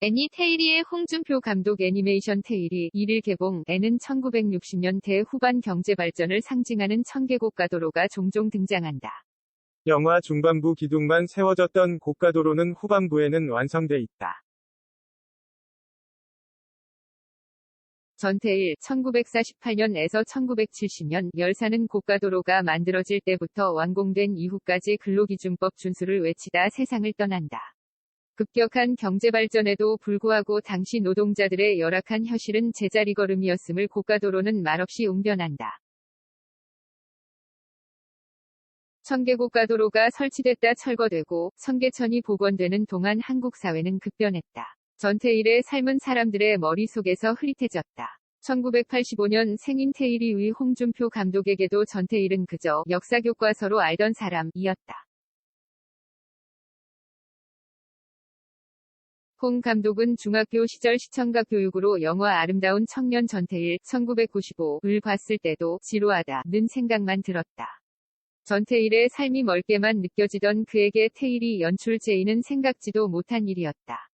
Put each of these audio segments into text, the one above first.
애니 테일리의 홍준표 감독 애니메이션 테일이 1일 개봉. 애는 1960년대 후반 경제 발전을 상징하는 청계곡가도로가 종종 등장한다. 영화 중반부 기둥만 세워졌던 고가도로는 후반부에는 완성돼 있다. 전태일, 1948년에서 1970년 열사는 고가도로가 만들어질 때부터 완공된 이후까지 근로기준법 준수를 외치다 세상을 떠난다. 급격한 경제발전에도 불구하고 당시 노동자들의 열악한 현실은 제자리걸음이었음을 고가도로는 말없이 웅변한다. 청계고가도로가 설치됐다 철거되고 청계천이 복원되는 동안 한국 사회는 급변했다. 전태일의 삶은 사람들의 머릿속에서 흐릿해졌다. 1985년 생인 태일이 의 홍준표 감독에게도 전태일은 그저 역사교과서로 알던 사람이었다. 홍 감독은 중학교 시절 시청각 교육으로 영화 아름다운 청년 전태일 1995을 봤을 때도 지루하다는 생각만 들었다. 전태일의 삶이 멀게만 느껴지던 그에게 태일이 연출 제의는 생각지도 못한 일이었다.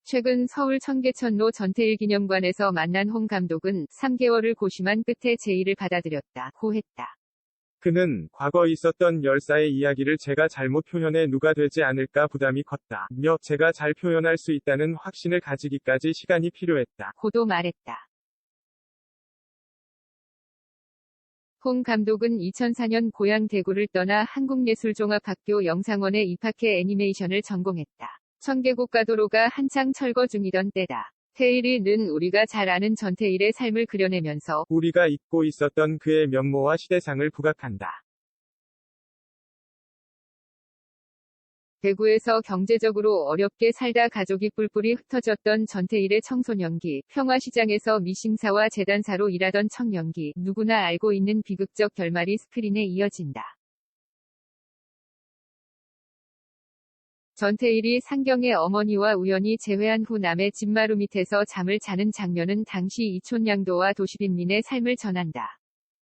최근 서울 청계천로 전태일 기념관에서 만난 홍 감독은 3개월을 고심한 끝에 제의를 받아들였다고 했다. 그는 과거 있었던 열사의 이야기를 제가 잘못 표현해 누가 되지 않을까 부담이 컸다며 제가 잘 표현할 수 있다는 확신을 가지기까지 시간이 필요했다. 고도 말했다. 홍 감독은 2004년 고향 대구를 떠나 한국예술종합학교 영상원에 입학해 애니메이션을 전공했다. 청계곡가도로가 한창 철거 중이던 때다. 태일이는 우리가 잘 아는 전태일의 삶을 그려내면서 우리가 잊고 있었던 그의 면모와 시대상을 부각한다. 대구에서 경제적으로 어렵게 살다 가족이 뿔뿔이 흩어졌던 전태일의 청소년기, 평화시장에서 미싱사와 재단사로 일하던 청년기, 누구나 알고 있는 비극적 결말이 스크린에 이어진다. 전태일이 상경의 어머니와 우연히 재회한 후 남의 집마루 밑에서 잠을 자는 장면은 당시 이촌양도와 도시빈민의 삶을 전한다.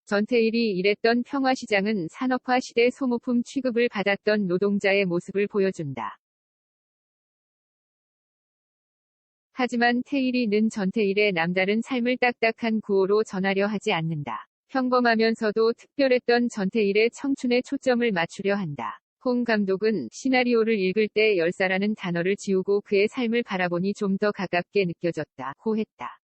전태일이 일했던 평화시장은 산업화 시대 소모품 취급을 받았던 노동자의 모습을 보여준다. 하지만 태일이는 전태일의 남다른 삶을 딱딱한 구호로 전하려 하지 않는다. 평범하면서도 특별했던 전태일의 청춘에 초점을 맞추려 한다. 홍 감독은 시나리오를 읽을 때 열사라는 단어를 지우고 그의 삶을 바라보니 좀 더 가깝게 느껴졌다고 했다.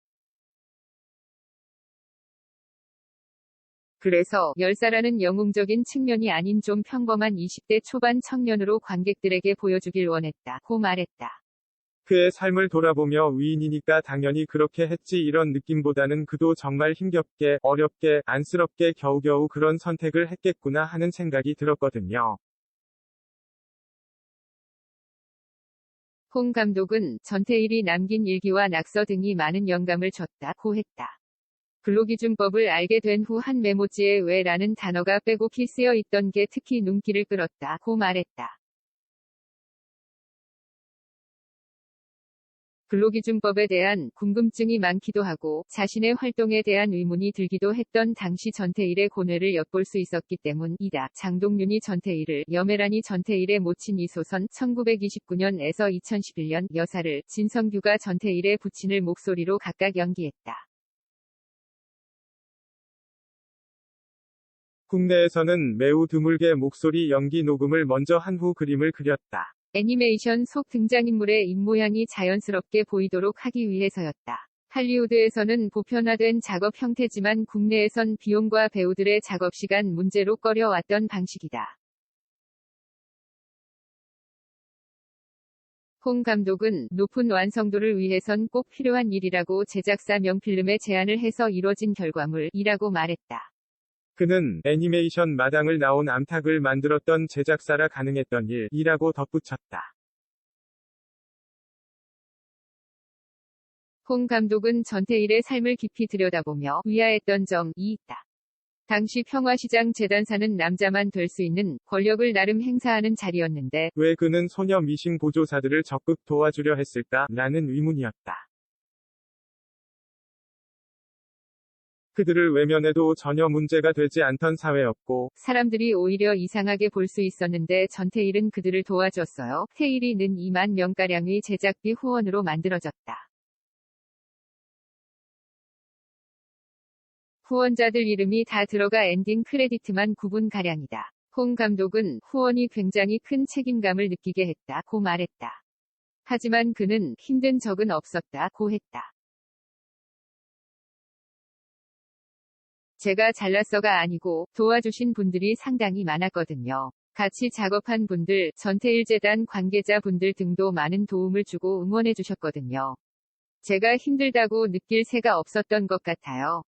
그래서 열사라는 영웅적인 측면이 아닌 좀 평범한 20대 초반 청년으로 관객들에게 보여주길 원했다고 말했다. 그의 삶을 돌아보며 위인이니까 당연히 그렇게 했지 이런 느낌보다는 그도 정말 힘겹게, 어렵게, 안쓰럽게 겨우겨우 그런 선택을 했겠구나 하는 생각이 들었거든요. 홍 감독은 전태일이 남긴 일기와 낙서 등이 많은 영감을 줬다고 했다. 근로기준법을 알게 된 후 한 메모지에 왜 라는 단어가 빼곡히 쓰여 있던 게 특히 눈길을 끌었다고 말했다. 근로기준법에 대한 궁금증이 많기도 하고 자신의 활동에 대한 의문이 들기도 했던 당시 전태일의 고뇌를 엿볼 수 있었기 때문이다. 장동윤이 전태일을, 여메란이 전태일의 모친 이소선 1929년에서 2011년 여사를, 진성규가 전태일의 부친을 목소리로 각각 연기했다. 국내에서는 매우 드물게 목소리 연기 녹음을 먼저 한 후 그림을 그렸다. 애니메이션 속 등장인물의 입모양이 자연스럽게 보이도록 하기 위해서였다. 할리우드에서는 보편화된 작업 형태지만 국내에선 비용과 배우들의 작업시간 문제로 꺼려왔던 방식이다. 홍 감독은 높은 완성도를 위해선 꼭 필요한 일이라고 제작사 명필름에 제안을 해서 이뤄진 결과물이라고 말했다. 그는 애니메이션 마당을 나온 암탉을 만들었던 제작사라 가능했던 일이라고 덧붙였다. 홍 감독은 전태일의 삶을 깊이 들여다보며 위아했던 점이 있다. 당시 평화시장 재단사는 남자만 될 수 있는 권력을 나름 행사하는 자리였는데 왜 그는 소녀 미싱 보조사들을 적극 도와주려 했을까? 라는 의문이었다. 그들을 외면해도 전혀 문제가 되지 않던 사회였고, 사람들이 오히려 이상하게 볼 수 있었는데 전태일은 그들을 도와줬어요. 태일이는 2만 명가량의 제작비 후원으로 만들어졌다. 후원자들 이름이 다 들어가 엔딩 크레디트만 9분가량이다. 홍 감독은 후원이 굉장히 큰 책임감을 느끼게 했다고 말했다. 하지만 그는 힘든 적은 없었다고 했다. 제가 잘났어가 아니고 도와주신 분들이 상당히 많았거든요. 같이 작업한 분들, 전태일 재단 관계자분들 등도 많은 도움을 주고 응원해 주셨거든요. 제가 힘들다고 느낄 새가 없었던 것 같아요.